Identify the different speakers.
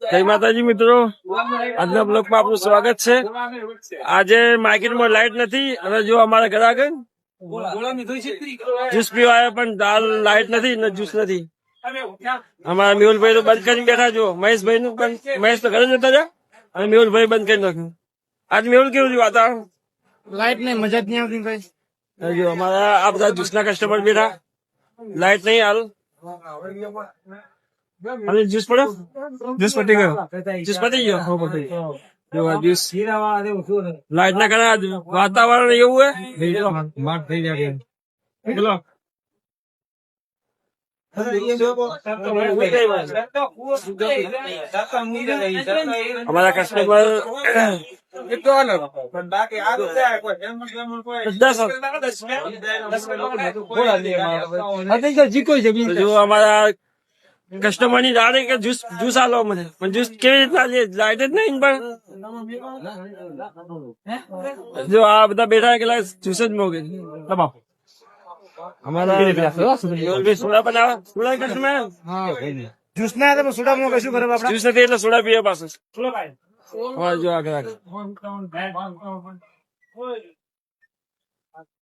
Speaker 1: જય માતાજી મિત્રો, આજના બ્લોગમાં આપનું સ્વાગત છે। આજે માર્કેટમાં લાઈટ નથી અને જો અમારા ઘરે આગળ જ્યુસ પીવા આવ્યા પણ દાલ લાઈટ નથી ને જ્યુસ નથી। અમારા મેહુલભાઈ તો બંધ કરીને બેઠા, જો મહેશભાઈ નું મહેશ તો ઘરે જતા રહ્યા અને મેહુલભાઈ બંધ કરી નાખ્યું। આજ મેહુલ કેવું છે વાતાવરણ?
Speaker 2: લાઈટ નહીં, મજા જ નહીં આવતી ભાઈ।
Speaker 1: જો અમારા આ બધા જ્યુસના કસ્ટમર બેઠા, લાઈટ નહીં હાલ અને જ્યુસ પડ્યો, જ્યુસ પતી ગયો, જ્યુસ પતી ગયો, જો આ જ્યુસ લાઈટ ના કારણે વાતાવરણ એવું હે બોલો। અમારા કસ્ટમર જો અમારા કસ્ટમર ની રાડે કે જ્યુસ આલો મને, પણ જ્યુસ કેવી રીતના લાઈટ જ નહીં પણ જો આ બધા બેઠા કે જ્યુસ જ મોગે। અમારા સોડા બનાવે, સોડા કસ્ટમર
Speaker 2: જ્યુસ ના આવે તો સોડા માં કશું કરે આપણે?
Speaker 1: જ્યુસ નથી એટલે સોડા પીએ પાછું। જો આગળ